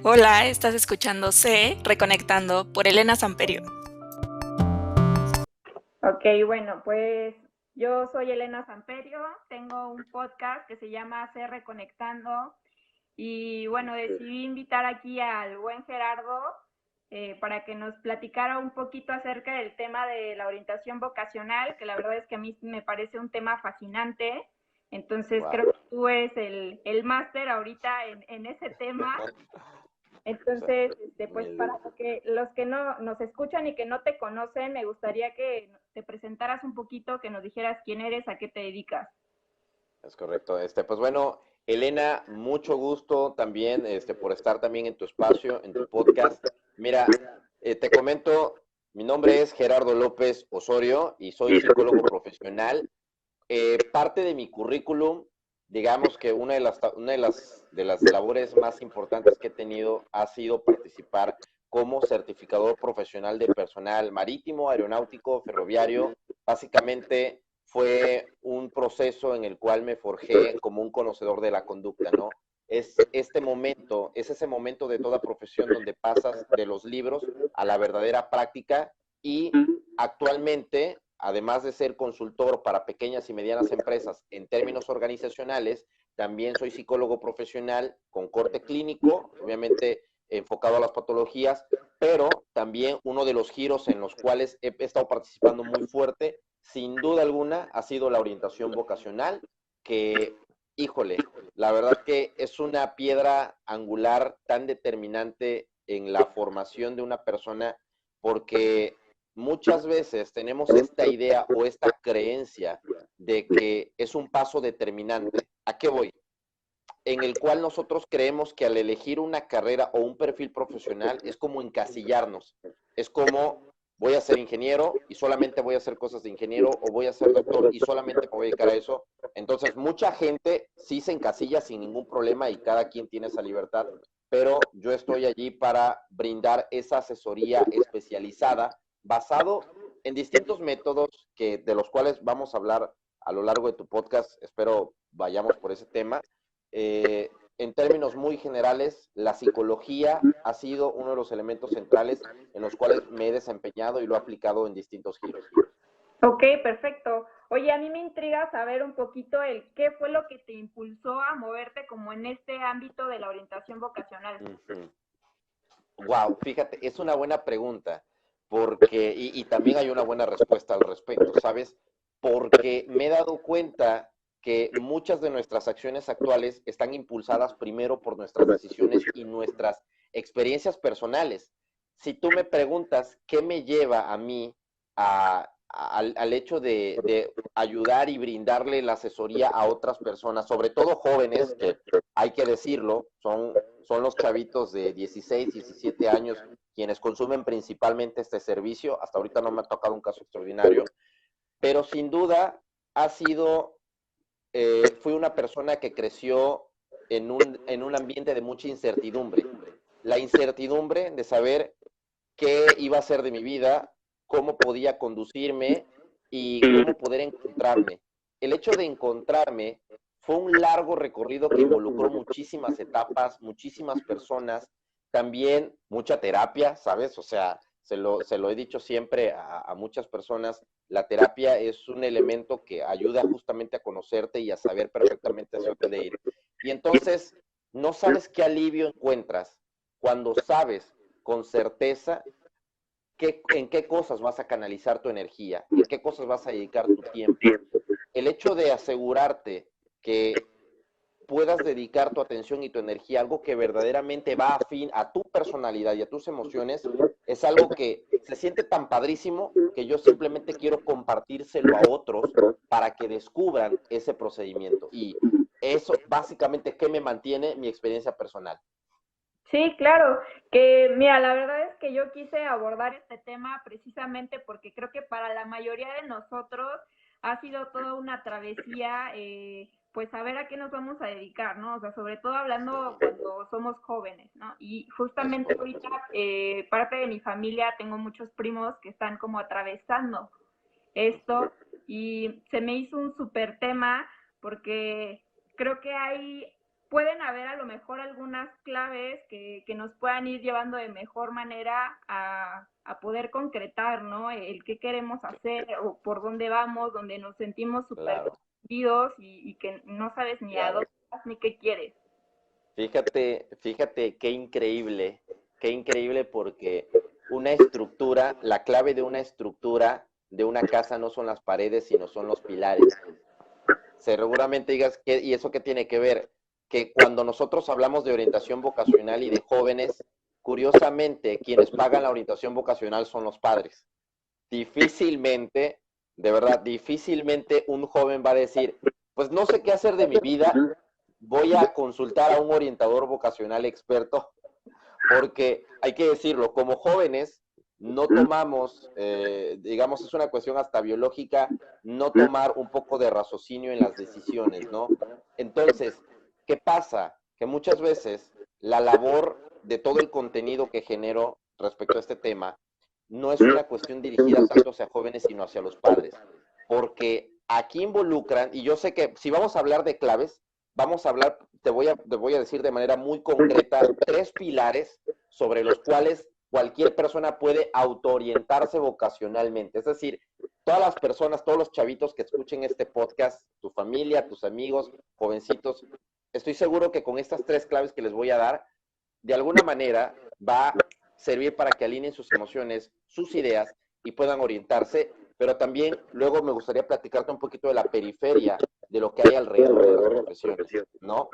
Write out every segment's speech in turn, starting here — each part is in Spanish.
Hola, estás escuchando C, Reconectando por Elena Samperio. Ok, bueno, pues yo soy Elena Samperio, tengo un podcast que se llama C Reconectando y bueno, decidí invitar aquí al buen Gerardo para que nos platicara un poquito acerca del tema de la orientación vocacional, que la verdad es que a mí me parece un tema fascinante. Entonces Wow. creo que tú eres el máster ahorita en ese tema. Entonces, pues para los que no nos escuchan y que no te conocen, me gustaría que te presentaras un poquito, que nos dijeras quién eres, a qué te dedicas. Es correcto. Pues bueno, Elena, mucho gusto también, por estar también en tu espacio, en tu podcast. Mira, te comento, mi nombre es Gerardo López Osorio y soy psicólogo profesional. Parte de mi currículum, digamos que una de las labores más importantes que he tenido ha sido participar como certificador profesional de personal marítimo, aeronáutico, ferroviario. Básicamente fue un proceso en el cual me forjé como un conocedor de la conducta, ¿no? Es ese momento de toda profesión donde pasas de los libros a la verdadera práctica y actualmente, además de ser consultor para pequeñas y medianas empresas en términos organizacionales, también soy psicólogo profesional con corte clínico, obviamente enfocado a las patologías, pero también uno de los giros en los cuales he estado participando muy fuerte, sin duda alguna, ha sido la orientación vocacional, que, híjole, la verdad que es una piedra angular tan determinante en la formación de una persona, porque muchas veces tenemos esta idea o esta creencia de que es un paso determinante. ¿A qué voy? En el cual nosotros creemos que al elegir una carrera o un perfil profesional es como encasillarnos. Es como voy a ser ingeniero y solamente voy a hacer cosas de ingeniero, o voy a ser doctor y solamente me voy a dedicar a eso. Entonces, mucha gente sí se encasilla sin ningún problema y cada quien tiene esa libertad, pero yo estoy allí para brindar esa asesoría especializada basado en distintos métodos de los cuales vamos a hablar a lo largo de tu podcast. Espero vayamos por ese tema. En términos muy generales, la psicología ha sido uno de los elementos centrales en los cuales me he desempeñado y lo he aplicado en distintos giros. Ok, perfecto. Oye, a mí me intriga saber un poquito el qué fue lo que te impulsó a moverte como en este ámbito de la orientación vocacional. Wow, fíjate, es una buena pregunta, porque, y también hay una buena respuesta al respecto, ¿sabes? Porque me he dado cuenta que muchas de nuestras acciones actuales están impulsadas primero por nuestras decisiones y nuestras experiencias personales. Si tú me preguntas qué me lleva a mí al hecho de ayudar y brindarle la asesoría a otras personas, sobre todo jóvenes, que hay que decirlo, son los chavitos de 16, 17 años quienes consumen principalmente este servicio. Hasta ahorita no me ha tocado un caso extraordinario, pero sin duda ha sido, fui una persona que creció en un ambiente de mucha incertidumbre. La incertidumbre de saber qué iba a ser de mi vida, cómo podía conducirme y cómo poder encontrarme. El hecho de encontrarme fue un largo recorrido que involucró muchísimas etapas, muchísimas personas, también mucha terapia, ¿sabes? O sea, se lo he dicho siempre a muchas personas, la terapia es un elemento que ayuda justamente a conocerte y a saber perfectamente hacia dónde ir. Y entonces, no sabes qué alivio encuentras cuando sabes con certeza en qué cosas vas a canalizar tu energía, en qué cosas vas a dedicar tu tiempo. El hecho de asegurarte que puedas dedicar tu atención y tu energía a algo que verdaderamente va afín a tu personalidad y a tus emociones, es algo que se siente tan padrísimo que yo simplemente quiero compartírselo a otros para que descubran ese procedimiento. Y eso básicamente que me mantiene mi experiencia personal. Sí, claro, que mira, la verdad es que yo quise abordar este tema precisamente porque creo que para la mayoría de nosotros ha sido toda una travesía, pues saber a qué nos vamos a dedicar, ¿no? O sea, sobre todo hablando cuando somos jóvenes, ¿no? Y Es justamente correcto. ahorita, parte de mi familia, tengo muchos primos que están como atravesando esto y se me hizo un súper tema porque creo que hay pueden haber a lo mejor algunas claves que nos puedan ir llevando de mejor manera a poder concretar, ¿no? El qué queremos hacer o por dónde vamos, donde nos sentimos súper Claro, confundidos y que no sabes ni a claro. dónde vas ni qué quieres. Fíjate qué increíble porque una estructura, la clave de una estructura de una casa no son las paredes, sino son los pilares. Seguramente digas, ¿y eso qué tiene que ver? Que cuando nosotros hablamos de orientación vocacional y de jóvenes, curiosamente, quienes pagan la orientación vocacional son los padres. Difícilmente, de verdad, difícilmente un joven va a decir, pues no sé qué hacer de mi vida, voy a consultar a un orientador vocacional experto, porque hay que decirlo, como jóvenes no tomamos, digamos, es una cuestión hasta biológica, no tomar un poco de raciocinio en las decisiones, ¿no? Entonces, ¿qué pasa? Que muchas veces la labor de todo el contenido que genero respecto a este tema no es una cuestión dirigida tanto hacia jóvenes, sino hacia los padres, porque aquí involucran, y yo sé que si vamos a hablar de claves, vamos a hablar, te voy a decir de manera muy concreta, 3 pilares sobre los cuales cualquier persona puede autoorientarse vocacionalmente. Es decir, todas las personas, todos los chavitos que escuchen este podcast, tu familia, tus amigos, jovencitos, estoy seguro que con estas 3 claves que les voy a dar, de alguna manera va a servir para que alineen sus emociones, sus ideas y puedan orientarse, pero también luego me gustaría platicarte un poquito de la periferia de lo que hay alrededor de las profesiones, ¿no?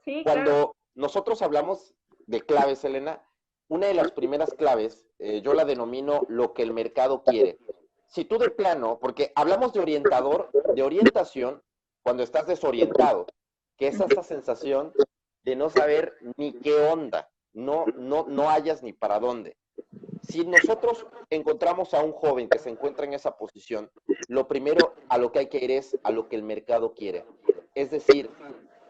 Sí, claro. Cuando nosotros hablamos de claves, Elena, una de las primeras claves, yo la denomino lo que el mercado quiere. Si tú de plano, porque hablamos de orientador, de orientación, cuando estás desorientado, que es esa sensación de no saber ni qué onda, no hayas ni para dónde. Si nosotros encontramos a un joven que se encuentra en esa posición, lo primero a lo que hay que ir es a lo que el mercado quiere. Es decir,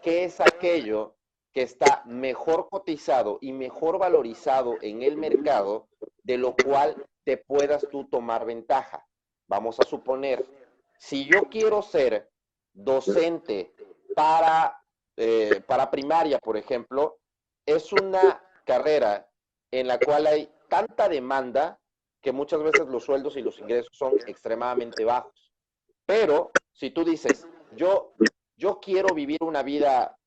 ¿qué es aquello que está mejor cotizado y mejor valorizado en el mercado, de lo cual te puedas tú tomar ventaja? Vamos a suponer, si yo quiero ser docente para primaria, por ejemplo, es una carrera en la cual hay tanta demanda que muchas veces los sueldos y los ingresos son extremadamente bajos. Pero si tú dices, yo quiero vivir una vida,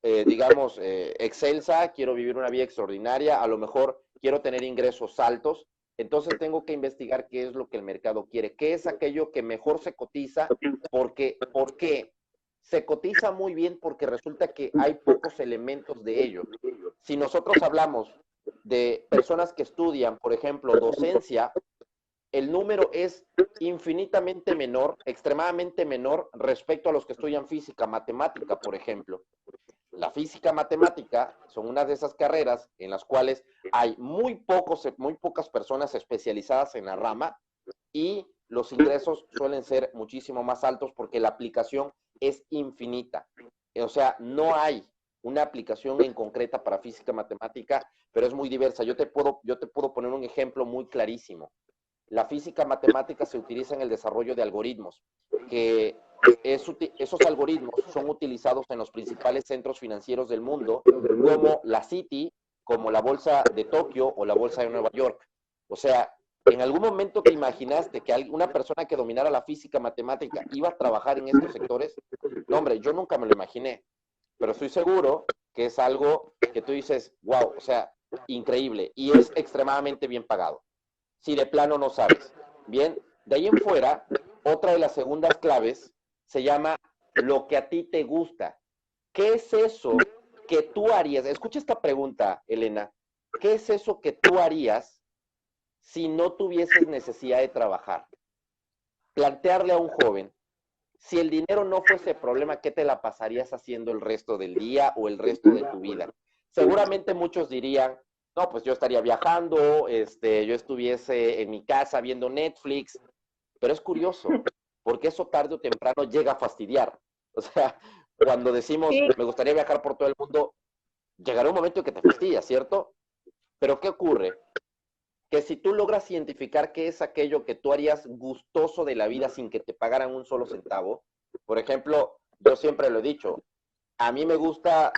digamos, excelsa, quiero vivir una vida extraordinaria, a lo mejor quiero tener ingresos altos, entonces tengo que investigar qué es lo que el mercado quiere, qué es aquello que mejor se cotiza, ¿por qué? Se cotiza muy bien porque resulta que hay pocos elementos de ello. Si nosotros hablamos de personas que estudian, por ejemplo, docencia, el número es infinitamente menor, extremadamente menor respecto a los que estudian física, matemática, por ejemplo. La física matemática son una de esas carreras en las cuales hay muy pocas personas especializadas en la rama y los ingresos suelen ser muchísimo más altos porque la aplicación es infinita. O sea, no hay una aplicación en concreta para física matemática, pero es muy diversa. Yo te puedo poner un ejemplo muy clarísimo. La física matemática se utiliza en el desarrollo de algoritmos, que esos algoritmos son utilizados en los principales centros financieros del mundo, como la Citi, como la Bolsa de Tokio o la Bolsa de Nueva York. O sea, ¿en algún momento te imaginaste que una persona que dominara la física matemática iba a trabajar en estos sectores? No, hombre, yo nunca me lo imaginé, pero estoy seguro que es algo que tú dices, wow, o sea, increíble, y es extremadamente bien pagado si de plano no sabes. Bien, de ahí en fuera, otra de las segundas claves se llama lo que a ti te gusta. ¿Qué es eso que tú harías? Escucha esta pregunta, Elena. ¿Qué es eso que tú harías si no tuvieses necesidad de trabajar? Plantearle a un joven, si el dinero no fuese problema, ¿qué te la pasarías haciendo el resto del día o el resto de tu vida? Seguramente muchos dirían, no, pues yo estaría viajando, yo estuviese en mi casa viendo Netflix, pero es curioso, porque eso tarde o temprano llega a fastidiar. O sea, cuando decimos, Sí, me gustaría viajar por todo el mundo, llegará un momento en que te fastidia, ¿cierto? Pero ¿qué ocurre? Que si tú logras identificar qué es aquello que tú harías gustoso de la vida sin que te pagaran un solo centavo, por ejemplo, yo siempre lo he dicho, a mí me gusta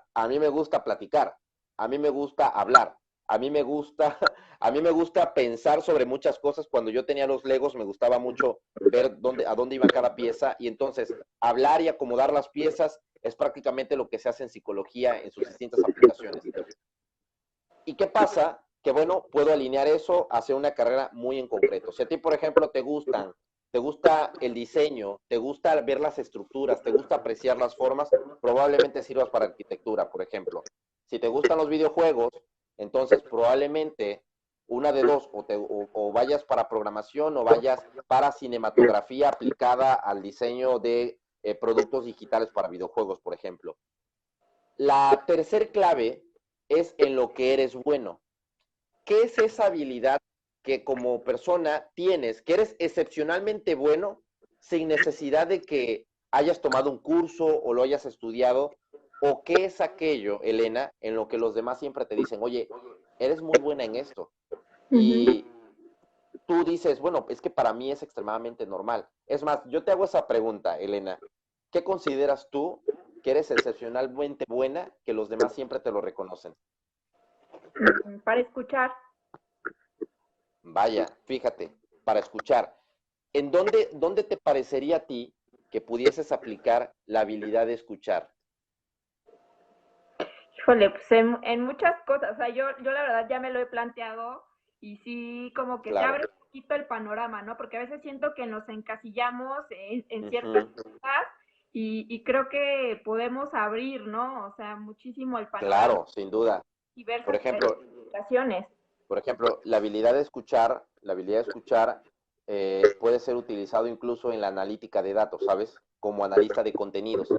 platicar, a mí me gusta hablar, a mí me gusta, a mí me gusta pensar sobre muchas cosas. Cuando yo tenía los Legos me gustaba mucho ver a dónde iba cada pieza, y entonces hablar y acomodar las piezas es prácticamente lo que se hace en psicología en sus distintas aplicaciones. ¿Y qué pasa? Que bueno, puedo alinear eso hacia una carrera muy en concreto. Si a ti, por ejemplo, te gusta el diseño, te gusta ver las estructuras, te gusta apreciar las formas, probablemente sirvas para arquitectura, por ejemplo. Si te gustan los videojuegos, entonces probablemente una de dos, o vayas para programación o vayas para cinematografía aplicada al diseño de productos digitales para videojuegos, por ejemplo. La tercer clave es en lo que eres bueno. ¿Qué es esa habilidad que como persona tienes, que eres excepcionalmente bueno sin necesidad de que hayas tomado un curso o lo hayas estudiado? ¿O qué es aquello, Elena, en lo que los demás siempre te dicen, oye, eres muy buena en esto? Y tú dices, bueno, es que para mí es extremadamente normal. Es más, yo te hago esa pregunta, Elena. ¿Qué consideras tú que eres excepcionalmente buena que los demás siempre te lo reconocen? Para escuchar. Vaya, fíjate, para escuchar. ¿Dónde te parecería a ti que pudieses aplicar la habilidad de escuchar? Híjole, pues en muchas cosas, o sea, yo la verdad ya me lo he planteado y sí como que se Claro. abre un poquito el panorama, ¿no? Porque a veces siento que nos encasillamos en ciertas Ujú. cosas y creo que podemos abrir, ¿no? O sea, muchísimo el panorama, Claro, sin duda. Por diversas ejemplo, situaciones. la habilidad de escuchar puede ser utilizado incluso en la analítica de datos, ¿sabes? Como analista de contenidos,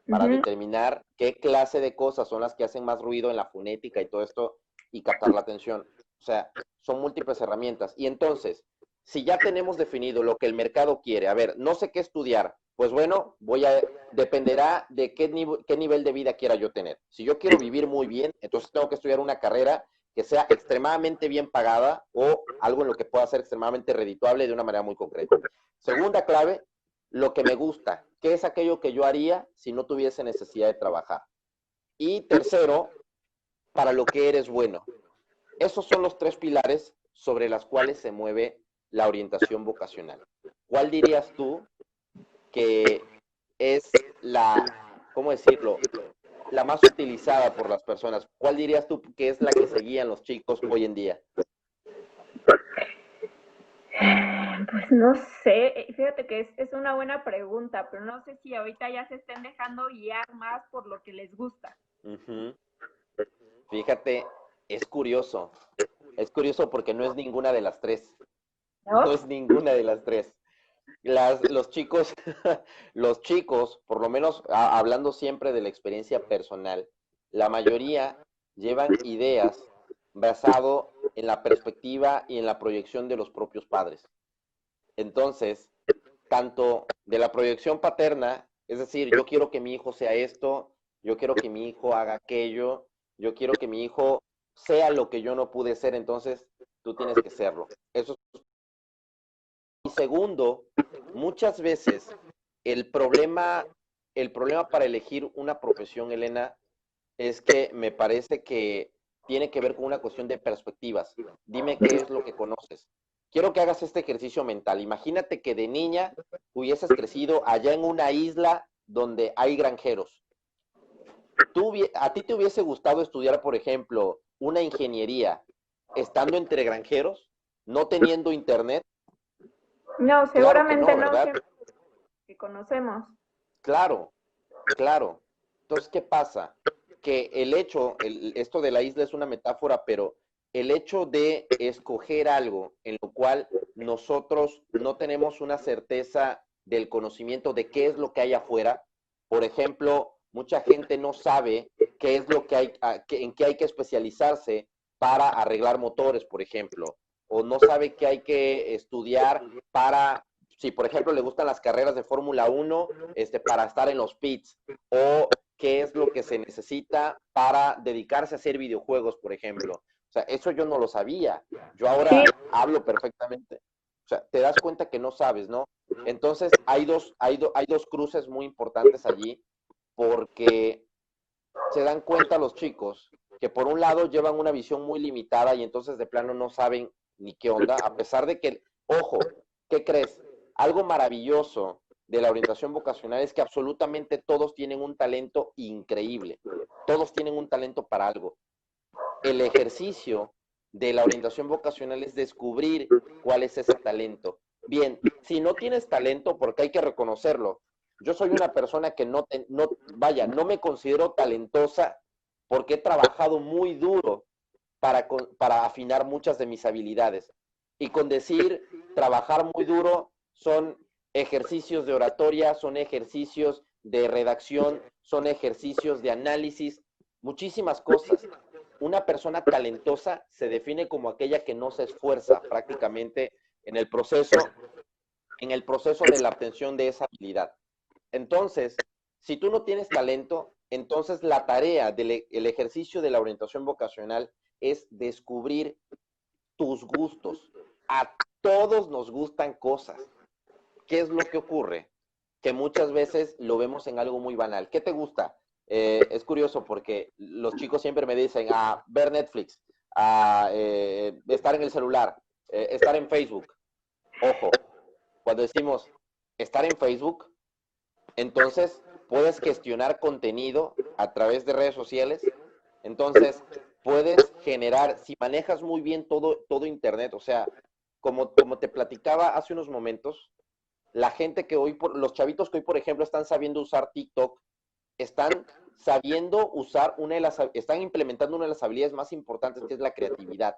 para Ujú. determinar qué clase de cosas son las que hacen más ruido en la fonética y todo esto y captar la atención. O sea, son múltiples herramientas. Y entonces, si ya tenemos definido lo que el mercado quiere, a ver, no sé qué estudiar, pues bueno, dependerá de qué nivel de vida quiera yo tener. Si yo quiero vivir muy bien, entonces tengo que estudiar una carrera que sea extremadamente bien pagada o algo en lo que pueda ser extremadamente redituable de una manera muy concreta. Segunda clave, lo que me gusta, qué es aquello que yo haría si no tuviese necesidad de trabajar. Y tercero, para lo que eres bueno. Esos son los tres pilares sobre los cuales se mueve la orientación vocacional. ¿Cuál dirías tú que es ¿cómo decirlo? La más utilizada por las personas? ¿Cuál dirías tú que es la que seguían los chicos hoy en día? Pues no sé, fíjate que es una buena pregunta, pero no sé si ahorita ya se estén dejando guiar más por lo que les gusta, Ujú. Fíjate, es curioso. Es curioso porque no es ninguna de las tres. No ¿no? es ninguna de las tres. Los chicos, los chicos, por lo menos hablando siempre de la experiencia personal, la mayoría llevan ideas basado en la perspectiva y en la proyección de los propios padres. Entonces, tanto de la proyección paterna, es decir, yo quiero que mi hijo sea esto, yo quiero que mi hijo haga aquello, yo quiero que mi hijo sea lo que yo no pude ser, entonces tú tienes que serlo. Eso es. Y segundo, muchas veces el problema, el problema para elegir una profesión, Elena, es que me parece que tiene que ver con una cuestión de perspectivas. Dime qué es lo que conoces. Quiero que hagas este ejercicio mental. Imagínate que de niña hubieses crecido allá en una isla donde hay granjeros. ¿A ti te hubiese gustado estudiar, por ejemplo, una ingeniería estando entre granjeros, no teniendo internet? No, Claro que seguramente no, no, ¿verdad? que conocemos. Claro, claro. Entonces, ¿qué pasa? Que esto de la isla es una metáfora, pero el hecho de escoger algo en lo cual nosotros no tenemos una certeza del conocimiento de qué es lo que hay afuera, por ejemplo, mucha gente no sabe qué es lo que hay, en qué hay que especializarse para arreglar motores, por ejemplo, o no sabe qué hay que estudiar para, si por ejemplo le gustan las carreras de Fórmula 1, para estar en los pits, o qué es lo que se necesita para dedicarse a hacer videojuegos, por ejemplo. O sea, eso yo no lo sabía. Yo Sí, ahora hablo perfectamente. O sea, te das cuenta que no sabes, ¿no? Entonces, hay dos cruces muy importantes allí, porque se dan cuenta los chicos que por un lado llevan una visión muy limitada y entonces de plano no saben ni qué onda, a pesar de que, ojo, ¿qué crees? Algo maravilloso de la orientación vocacional es que absolutamente todos tienen un talento increíble, todos tienen un talento para algo. El ejercicio de la orientación vocacional es descubrir cuál es ese talento. Bien, si no tienes talento, porque hay que reconocerlo, yo soy una persona que no me considero talentosa porque he trabajado muy duro para afinar muchas de mis habilidades. Y con decir trabajar muy duro son ejercicios de oratoria, son ejercicios de redacción, son ejercicios de análisis, muchísimas cosas. Una persona talentosa se define como aquella que no se esfuerza prácticamente en el proceso de la obtención de esa habilidad. Entonces, si tú no tienes talento, entonces la tarea del ejercicio de la orientación vocacional es descubrir tus gustos. A todos nos gustan cosas. ¿Qué es lo que ocurre? Que muchas veces lo vemos en algo muy banal. ¿Qué te gusta? Es curioso porque los chicos siempre me dicen ver Netflix, estar en el celular, estar en Facebook. Ojo, cuando decimos estar en Facebook, entonces puedes gestionar contenido a través de redes sociales. Entonces puedes generar, si manejas muy bien todo Internet, o sea, como te platicaba hace unos momentos, la gente que los chavitos que hoy, por ejemplo, están sabiendo usar TikTok, están sabiendo usar están implementando una de las habilidades más importantes, que es la creatividad.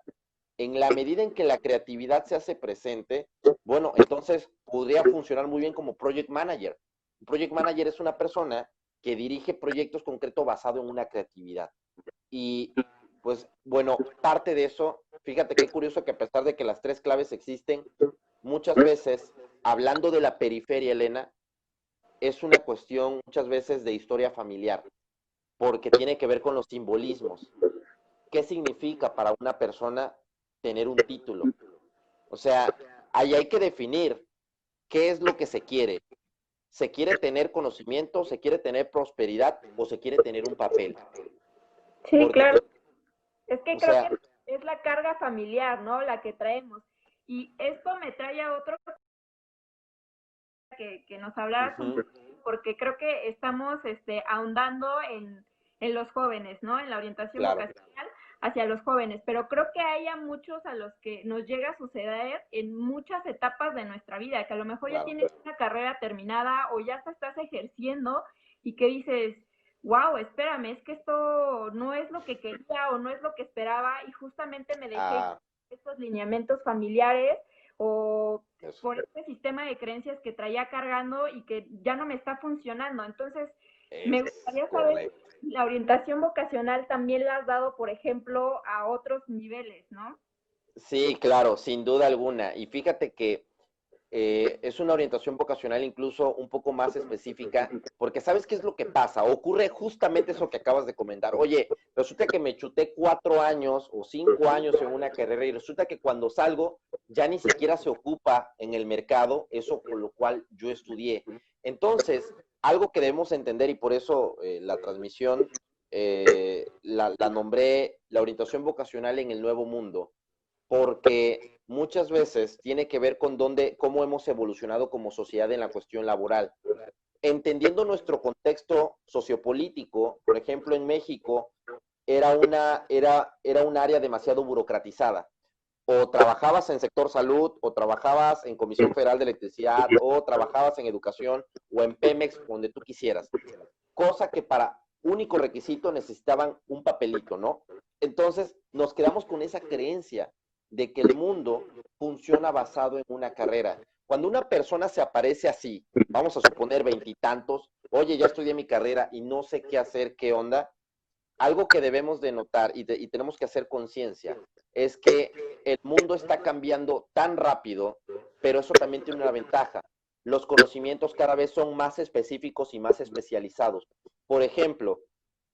En la medida en que la creatividad se hace presente, bueno, entonces podría funcionar muy bien como project manager. Un project manager es una persona que dirige proyectos concretos basados en una creatividad. Y pues bueno, parte de eso, fíjate qué curioso que a pesar de que las tres claves existen, muchas veces, hablando de la periferia, Elena, es una cuestión muchas veces de historia familiar, porque tiene que ver con los simbolismos. ¿Qué significa para una persona tener un título? O sea, ahí hay que definir qué es lo que se quiere. ¿Se quiere tener conocimiento, se quiere tener prosperidad o se quiere tener un papel? Sí, Porque, claro. Es que o creo sea, que es la carga familiar, ¿no? La que traemos. Y esto me trae a otro que nos hablaras un poco, porque creo que estamos ahondando en los jóvenes, ¿no? En la orientación claro, vocacional hacia los jóvenes, pero creo que hay a muchos a los que nos llega a suceder en muchas etapas de nuestra vida, que a lo mejor ya claro. tienes una carrera terminada o ya estás ejerciendo y que dices, wow, espérame, es que esto no es lo que quería o no es lo que esperaba y justamente me dejé Ah, estos lineamientos familiares o eso. por este sistema de creencias que traía cargando y que ya no me está funcionando. Entonces, me Es gustaría saber correcto. si la orientación vocacional también la has dado, por ejemplo, a otros niveles, ¿no? Sí, claro, sin duda alguna. Y fíjate que es una orientación vocacional incluso un poco más específica, porque ¿sabes qué es lo que pasa? Ocurre justamente eso que acabas de comentar. Oye, resulta que me chuté 4 años o 5 años en una carrera y resulta que cuando salgo ya ni siquiera se ocupa en el mercado eso con lo cual yo estudié. Entonces, algo que debemos entender y por eso la transmisión la nombré la orientación vocacional en el nuevo mundo porque muchas veces tiene que ver con cómo hemos evolucionado como sociedad en la cuestión laboral. Entendiendo nuestro contexto sociopolítico, por ejemplo, en México era un área demasiado burocratizada. O trabajabas en sector salud, o trabajabas en Comisión Federal de Electricidad, o trabajabas en educación, o en Pemex, donde tú quisieras. Cosa que para único requisito necesitaban un papelito, ¿no? Entonces nos quedamos con esa creencia de que el mundo funciona basado en una carrera. Cuando una persona se aparece así, vamos a suponer veintitantos, oye, ya estudié mi carrera y no sé qué hacer, qué onda, algo que debemos de notar y tenemos que hacer conciencia es que el mundo está cambiando tan rápido, pero eso también tiene una ventaja. Los conocimientos cada vez son más específicos y más especializados. Por ejemplo,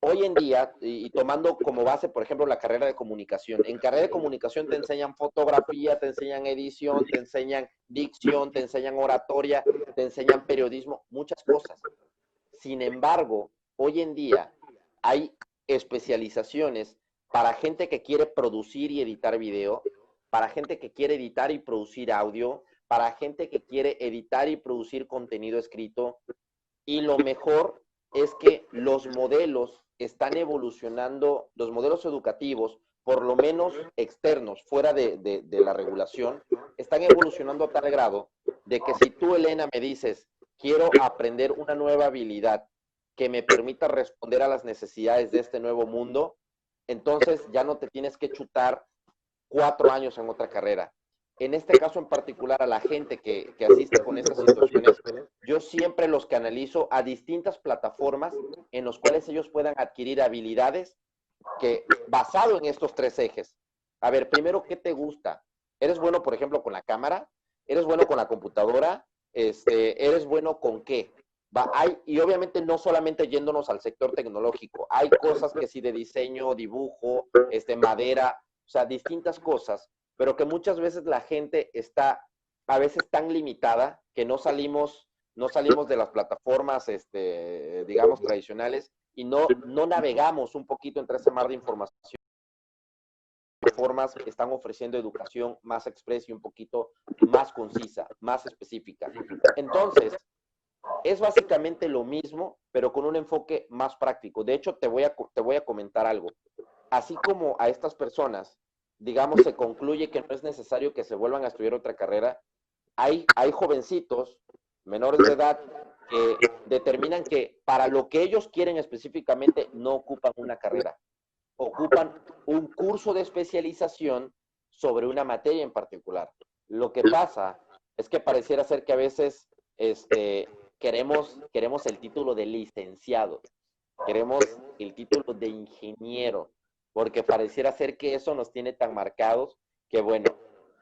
hoy en día, y tomando como base, por ejemplo, la carrera de comunicación, en carrera de comunicación te enseñan fotografía, te enseñan edición, te enseñan dicción, te enseñan oratoria, te enseñan periodismo, muchas cosas. Sin embargo, hoy en día hay especializaciones para gente que quiere producir y editar video, para gente que quiere editar y producir audio, para gente que quiere editar y producir contenido escrito. Y lo mejor es que los modelos están evolucionando, los modelos educativos, por lo menos externos, fuera de la regulación, están evolucionando a tal grado de que si tú, Elena, me dices, quiero aprender una nueva habilidad que me permita responder a las necesidades de este nuevo mundo, entonces ya no te tienes que chutar 4 años en otra carrera. En este caso en particular, a la gente que asiste con estas situaciones, yo siempre los canalizo a distintas plataformas en los cuales ellos puedan adquirir habilidades que, basado en estos 3 ejes. A ver, primero, ¿qué te gusta? ¿Eres bueno, por ejemplo, con la cámara? ¿Eres bueno con la computadora? ¿Eres bueno con qué? Y obviamente no solamente yéndonos al sector tecnológico, hay cosas que sí de diseño, dibujo, madera, o sea, distintas cosas, pero que muchas veces la gente está a veces tan limitada que no salimos de las plataformas, digamos, tradicionales y no navegamos un poquito entre ese mar de información. Plataformas que están ofreciendo educación más expresa y un poquito más concisa, más específica. Entonces, es básicamente lo mismo, pero con un enfoque más práctico. De hecho, te voy a comentar algo. Así como a estas personas, digamos, se concluye que no es necesario que se vuelvan a estudiar otra carrera, hay jovencitos menores de edad que determinan que para lo que ellos quieren específicamente no ocupan una carrera, ocupan un curso de especialización sobre una materia en particular. Lo que pasa es que pareciera ser que a veces queremos el título de licenciado, queremos el título de ingeniero, porque pareciera ser que eso nos tiene tan marcados que bueno,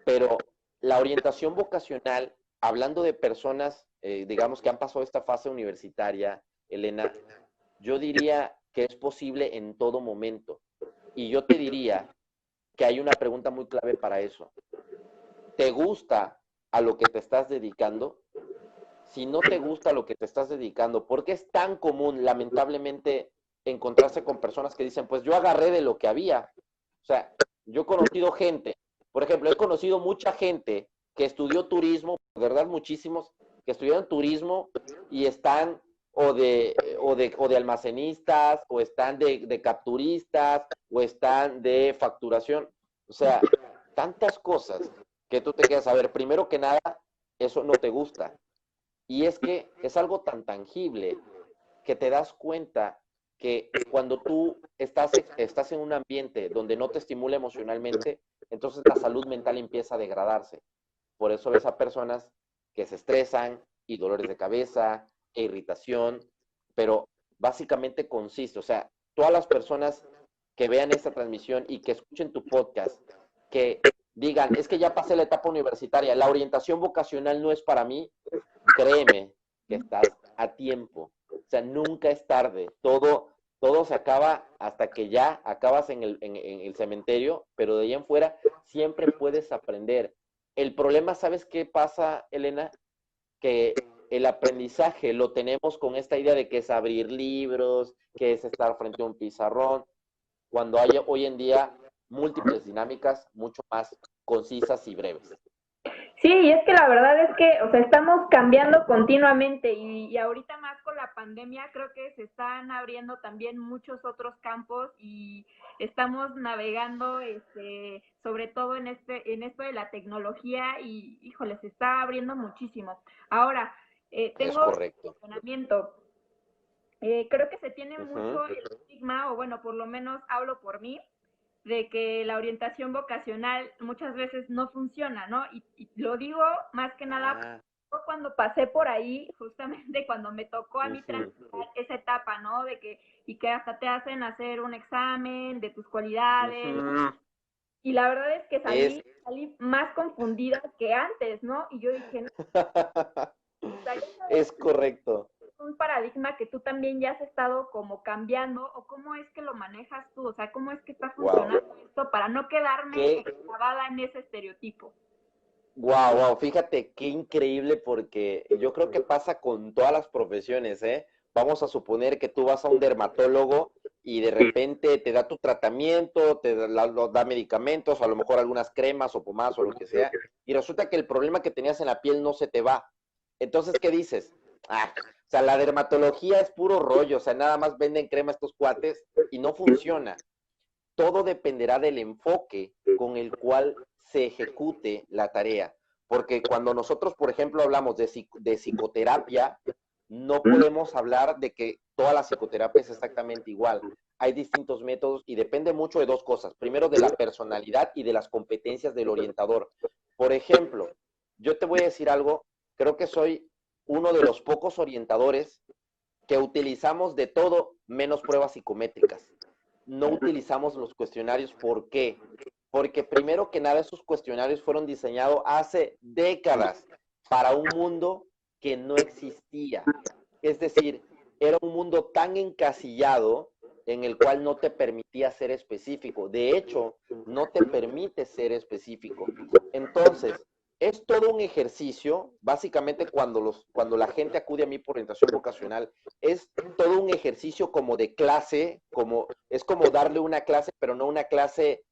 pero la orientación vocacional, hablando de personas, digamos, que han pasado esta fase universitaria, Elena, yo diría que es posible en todo momento. Y yo te diría que hay una pregunta muy clave para eso. ¿Te gusta a lo que te estás dedicando? Si no te gusta lo que te estás dedicando, ¿por qué es tan común, lamentablemente, encontrarse con personas que dicen, pues yo agarré de lo que había? O sea, yo he conocido gente, por ejemplo, he conocido mucha gente que estudió turismo, de verdad muchísimos, que estudiaron turismo y están o de almacenistas, o están de capturistas, o están de facturación. O sea, tantas cosas que tú te quedas a ver, primero que nada, eso no te gusta. Y es que es algo tan tangible que te das cuenta que cuando tú estás en un ambiente donde no te estimula emocionalmente, entonces la salud mental empieza a degradarse. Por eso ves a personas que se estresan y dolores de cabeza e irritación, pero básicamente consiste, o sea, todas las personas que vean esta transmisión y que escuchen tu podcast, que digan, es que ya pasé la etapa universitaria, la orientación vocacional no es para mí, créeme que estás a tiempo. O sea, nunca es tarde. Todo se acaba hasta que ya acabas en el cementerio, pero de ahí en fuera siempre puedes aprender. El problema, ¿sabes qué pasa, Elena? Que el aprendizaje lo tenemos con esta idea de que es abrir libros, que es estar frente a un pizarrón, cuando hay hoy en día múltiples dinámicas mucho más concisas y breves. Sí, y es que la verdad es que, o sea, estamos cambiando continuamente y ahorita más con la pandemia creo que se están abriendo también muchos otros campos y estamos navegando, sobre todo en esto de la tecnología y, híjole, se está abriendo muchísimo. Ahora, Es tengo un correcto. cuestionamiento. Creo que se tiene Uh-huh. mucho el estigma, o bueno, por lo menos hablo por mí, de que la orientación vocacional muchas veces no funciona, ¿no? Y lo digo más que nada cuando pasé por ahí, justamente cuando me tocó a mí transitar esa etapa, ¿no? Y que hasta te hacen hacer un examen de tus cualidades. Uh-huh. Y la verdad es que Es... salí más confundida que antes, ¿no? Y yo dije, no, o sea, es correcto. un paradigma que tú también ya has estado como cambiando, o cómo es que lo manejas tú, o sea, cómo es que está funcionando esto para no quedarme clavada en ese estereotipo. Wow, fíjate qué increíble, porque yo creo que pasa con todas las profesiones, ¿eh? Vamos a suponer que tú vas a un dermatólogo y de repente te da tu tratamiento, da medicamentos, a lo mejor algunas cremas o pomadas o lo que sea, y resulta que el problema que tenías en la piel no se te va. Entonces, ¿qué dices? O sea, la dermatología es puro rollo, o sea, nada más venden crema estos cuates y no funciona. Todo dependerá del enfoque con el cual se ejecute la tarea. Porque cuando nosotros, por ejemplo, hablamos de psicoterapia, no podemos hablar de que toda la psicoterapia es exactamente igual. Hay distintos métodos y depende mucho de dos cosas. Primero, de la personalidad y de las competencias del orientador. Por ejemplo, yo te voy a decir algo, creo que soy uno de los pocos orientadores que utilizamos de todo menos pruebas psicométricas. No utilizamos los cuestionarios. ¿Por qué? Porque primero que nada esos cuestionarios fueron diseñados hace décadas para un mundo que no existía. Es decir, era un mundo tan encasillado en el cual no te permitía ser específico. De hecho, no te permite ser específico. Entonces, es todo un ejercicio, básicamente cuando la gente acude a mí por orientación vocacional, es todo un ejercicio como de clase, es como darle una clase, pero no una clase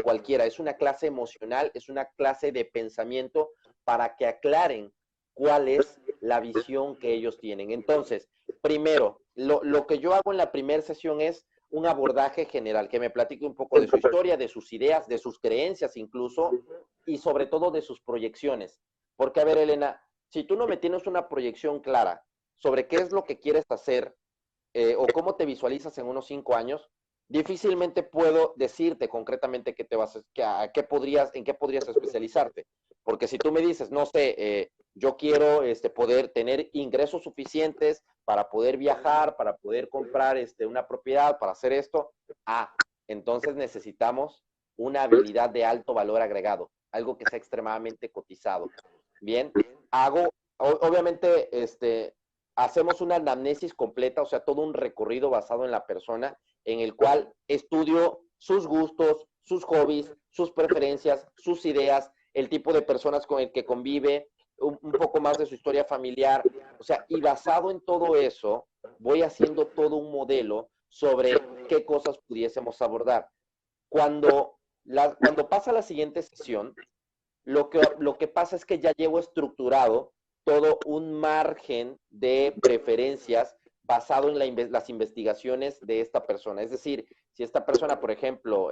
cualquiera, es una clase emocional, es una clase de pensamiento para que aclaren cuál es la visión que ellos tienen. Entonces, primero, lo que yo hago en la primera sesión es un abordaje general, que me platique un poco de su historia, de sus ideas, de sus creencias incluso, y sobre todo de sus proyecciones. Porque, a ver, Elena, si tú no me tienes una proyección clara sobre qué es lo que quieres hacer o cómo te visualizas en unos 5 años, difícilmente puedo decirte concretamente qué te vas a, en qué podrías especializarte. Porque si tú me dices, no sé, yo quiero poder tener ingresos suficientes para poder viajar, para poder comprar una propiedad, para hacer esto, entonces necesitamos una habilidad de alto valor agregado, algo que sea extremadamente cotizado. Bien, obviamente, hacemos una anamnesis completa, o sea, todo un recorrido basado en la persona, en el cual estudio sus gustos, sus hobbies, sus preferencias, sus ideas, el tipo de personas con el que convive, un poco más de su historia familiar, o sea, y basado en todo eso, voy haciendo todo un modelo sobre qué cosas pudiésemos abordar. Cuando pasa la siguiente sesión, lo que pasa es que ya llevo estructurado todo un margen de preferencias basado en las investigaciones de esta persona. Es decir, si esta persona, por ejemplo,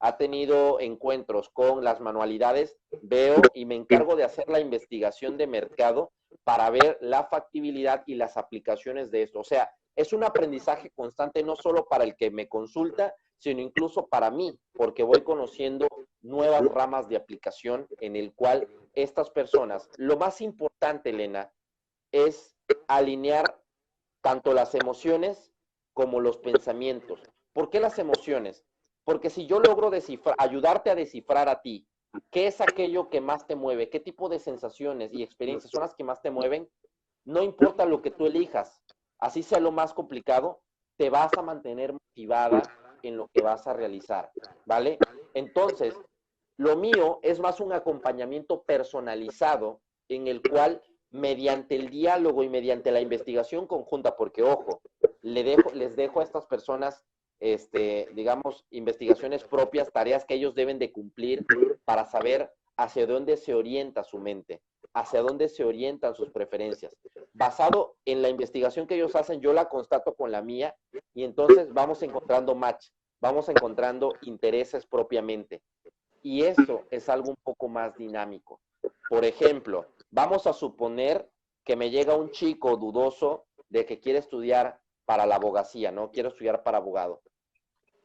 ha tenido encuentros con las manualidades, veo y me encargo de hacer la investigación de mercado para ver la factibilidad y las aplicaciones de esto. O sea, es un aprendizaje constante no solo para el que me consulta, sino incluso para mí, porque voy conociendo nuevas ramas de aplicación en el cual estas personas, lo más importante, Elena, es alinear tanto las emociones como los pensamientos. ¿Por qué las emociones? Porque si yo logro ayudarte a descifrar a ti, ¿qué es aquello que más te mueve? ¿Qué tipo de sensaciones y experiencias son las que más te mueven? No importa lo que tú elijas, así sea lo más complicado, te vas a mantener motivada en lo que vas a realizar, ¿vale? Entonces, lo mío es más un acompañamiento personalizado en el cual, mediante el diálogo y mediante la investigación conjunta, porque ojo, les dejo a estas personas, digamos, investigaciones propias, tareas que ellos deben de cumplir para saber hacia dónde se orienta su mente, hacia dónde se orientan sus preferencias. Basado en la investigación que ellos hacen, yo la constato con la mía y entonces vamos encontrando match, vamos encontrando intereses propiamente. Y eso es algo un poco más dinámico. Por ejemplo, vamos a suponer que me llega un chico dudoso de que quiere estudiar para la abogacía, ¿no? Quiere estudiar para abogado.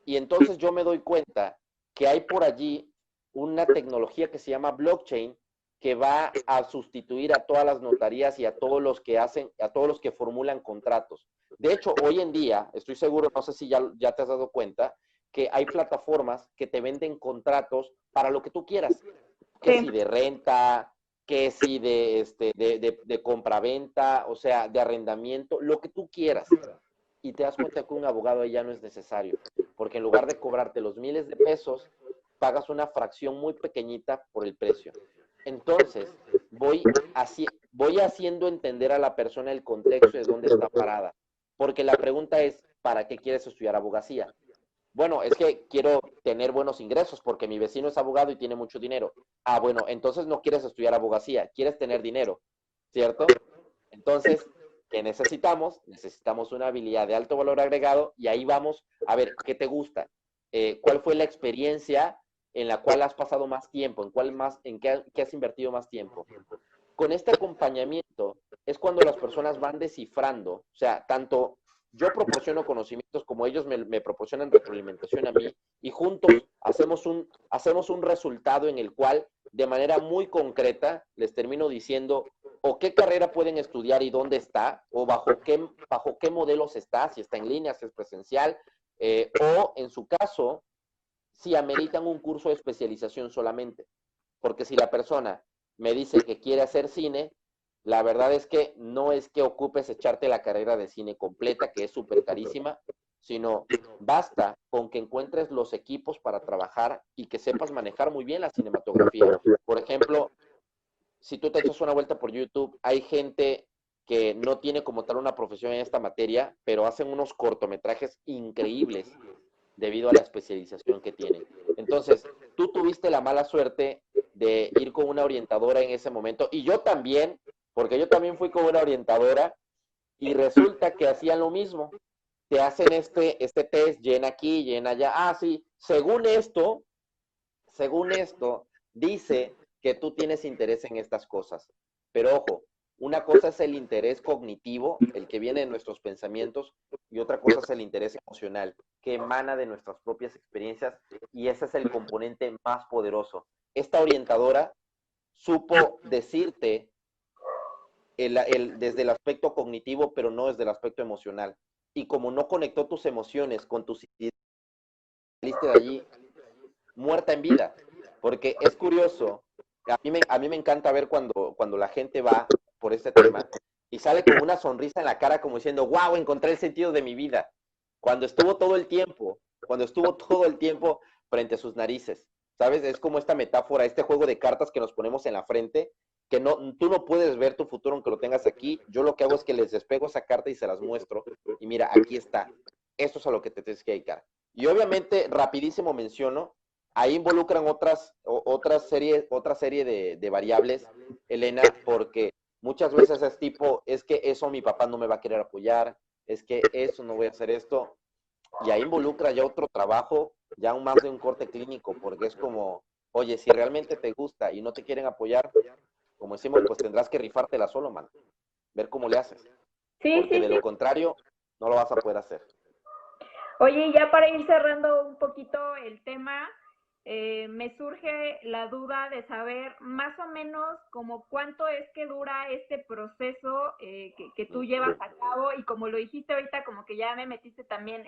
Y entonces yo me doy cuenta que hay por allí una tecnología que se llama blockchain que va a sustituir a todas las notarías y a todos los que formulan contratos. De hecho, hoy en día, estoy seguro, no sé si ya te has dado cuenta, que hay plataformas que te venden contratos para lo que tú quieras. Que si de renta, que si de compraventa, o sea, de arrendamiento, lo que tú quieras. Y te das cuenta que un abogado ahí ya no es necesario, porque en lugar de cobrarte los miles de pesos, pagas una fracción muy pequeñita por el precio. Entonces, voy haciendo entender a la persona el contexto de dónde está parada. Porque la pregunta es, ¿para qué quieres estudiar abogacía? Bueno, es que quiero tener buenos ingresos porque mi vecino es abogado y tiene mucho dinero. Ah, bueno, entonces no quieres estudiar abogacía, quieres tener dinero, ¿cierto? Entonces, ¿qué necesitamos? Necesitamos una habilidad de alto valor agregado y ahí vamos a ver qué te gusta. ¿Cuál fue la experiencia en la cual has pasado más tiempo? ¿En qué has invertido más tiempo? Con este acompañamiento es cuando las personas van descifrando, o sea, tanto yo proporciono conocimientos como ellos me proporcionan retroalimentación a mí y juntos hacemos un resultado en el cual de manera muy concreta les termino diciendo o qué carrera pueden estudiar y dónde está, o bajo qué modelos está, si está en línea, si es presencial, o en su caso, si ameritan un curso de especialización solamente. Porque si la persona me dice que quiere hacer cine, la verdad es que no es que ocupes echarte la carrera de cine completa, que es súper carísima, sino basta con que encuentres los equipos para trabajar y que sepas manejar muy bien la cinematografía. Por ejemplo, si tú te echas una vuelta por YouTube, hay gente que no tiene como tal una profesión en esta materia, pero hacen unos cortometrajes increíbles debido a la especialización que tienen. Entonces, tú tuviste la mala suerte de ir con una orientadora en ese momento, y yo también, porque yo también fui con una orientadora, y resulta que hacían lo mismo. Te hacen este test, llena aquí, llena allá. Ah, sí, según esto, dice que tú tienes interés en estas cosas. Pero ojo, una cosa es el interés cognitivo, el que viene de nuestros pensamientos, y otra cosa es el interés emocional, que emana de nuestras propias experiencias, y ese es el componente más poderoso. Esta orientadora supo decirte desde el aspecto cognitivo, pero no desde el aspecto emocional. Y como no conectó tus emociones con tus ideas, saliste de allí muerta en vida, porque es curioso, a mí me encanta ver cuando la gente va por este tema y sale con una sonrisa en la cara como diciendo, wow, encontré el sentido de mi vida, cuando estuvo todo el tiempo frente a sus narices, ¿sabes? Es como esta metáfora, este juego de cartas que nos ponemos en la frente, que tú no puedes ver tu futuro aunque lo tengas aquí, yo lo que hago es que les despego esa carta y se las muestro, y mira, aquí está, esto es a lo que te tienes que dedicar. Y obviamente, rapidísimo menciono, ahí involucran otra serie de variables, Elena, porque muchas veces es tipo, es que eso mi papá no me va a querer apoyar, es que eso no voy a hacer esto, y ahí involucra ya otro trabajo, ya aún más de un corte clínico, porque es como, oye, si realmente te gusta y no te quieren apoyar, como decimos, pues tendrás que rifártela solo, man, ver cómo le haces, Sí, porque sí, de sí. lo contrario, no lo vas a poder hacer. Oye, y ya para ir cerrando un poquito el tema, me surge la duda de saber más o menos como cuánto es que dura este proceso que tú llevas a cabo, y como lo dijiste ahorita, como que ya me metiste también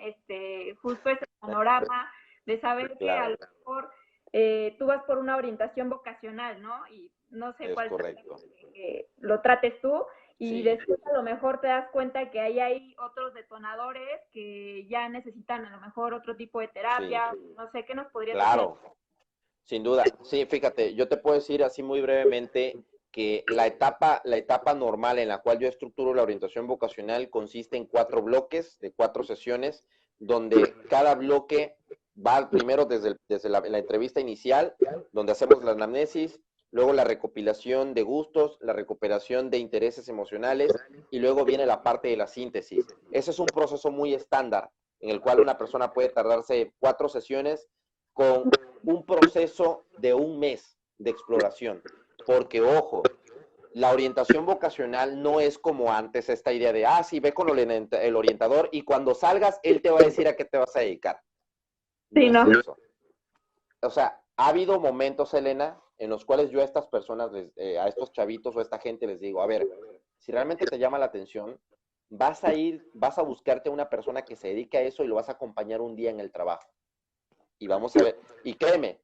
justo ese panorama de saber que a Claro, lo mejor tú vas por una orientación vocacional, ¿no? Y no sé es cuál sea correcto. que lo trates tú, y Sí, después a lo mejor te das cuenta que ahí hay otros detonadores que ya necesitan a lo mejor otro tipo de sí, terapia. No sé, ¿qué nos podrías decir? claro. Sin duda, sí, fíjate, yo te puedo decir así muy brevemente que la etapa normal en la cual yo estructuro la orientación vocacional consiste en 4 bloques de 4 sesiones, donde cada bloque va primero desde la entrevista inicial, donde hacemos la anamnesis, luego la recopilación de gustos, la recuperación de intereses emocionales y luego viene la parte de la síntesis. Ese es un proceso muy estándar en el cual una persona puede tardarse 4 sesiones con un proceso de un mes de exploración. Porque, ojo, la orientación vocacional no es como antes esta idea de, ah, sí, ve con el orientador y cuando salgas, él te va a decir a qué te vas a dedicar. No Sí, es ¿no? eso. O sea, ha habido momentos, Elena, en los cuales yo a estas personas, a estos chavitos o a esta gente les digo, a ver, si realmente te llama la atención, vas a buscarte a una persona que se dedique a eso y lo vas a acompañar un día en el trabajo. Y vamos a ver, y créeme,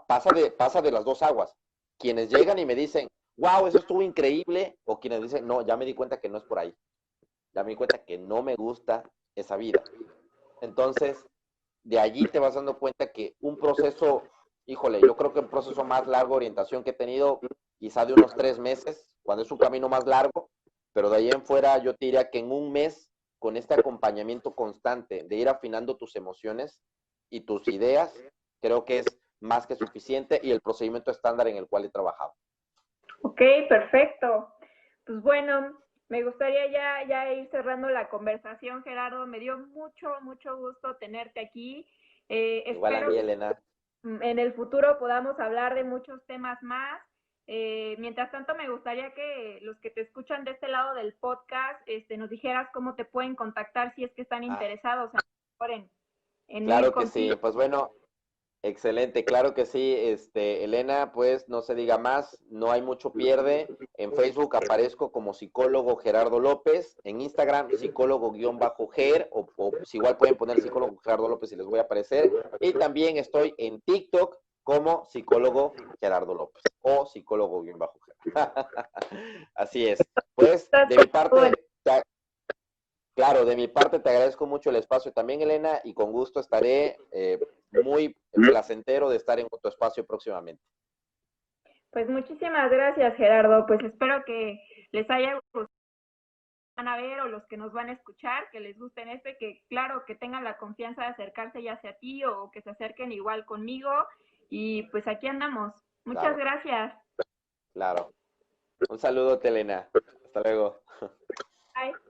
pasa de las dos aguas. Quienes llegan y me dicen, wow, eso estuvo increíble, o quienes dicen, no, ya me di cuenta que no es por ahí, ya me di cuenta que no me gusta esa vida. Entonces, de allí te vas dando cuenta que un proceso, híjole, yo creo que un proceso más largo de orientación que he tenido, quizá de unos 3 meses, cuando es un camino más largo, pero de ahí en fuera yo te diría que en un mes con este acompañamiento constante de ir afinando tus emociones y tus ideas, creo que es más que suficiente y el procedimiento estándar en el cual he trabajado. Ok, perfecto. Pues bueno, me gustaría ya ir cerrando la conversación, Gerardo. Me dio mucho gusto tenerte aquí. Igual a Espero mí, que Elena. en el futuro podamos hablar de muchos temas más. Mientras tanto, me gustaría que los que te escuchan de este lado del podcast nos dijeras cómo te pueden contactar si es que están interesados en ir Claro que sí. contigo. Pues bueno, excelente, claro que sí. Elena, pues no se diga más, no hay mucho pierde. En Facebook aparezco como psicólogo Gerardo López, en Instagram psicólogo-ger, o pues igual pueden poner psicólogo Gerardo López y les voy a aparecer. Y también estoy en TikTok como psicólogo Gerardo López o psicólogo-ger. Así es. Pues de mi parte, claro, de mi parte te agradezco mucho el espacio también, Elena, y con gusto estaré muy placentero de estar en tu espacio próximamente. Pues muchísimas gracias, Gerardo. Pues espero que les haya gustado, van a ver, o los que nos van a escuchar, que les gusten que claro, que tengan la confianza de acercarse ya sea a ti o que se acerquen igual conmigo. Y pues aquí andamos. Muchas Claro, gracias. claro. Un saludo, Elena. Hasta luego. Bye.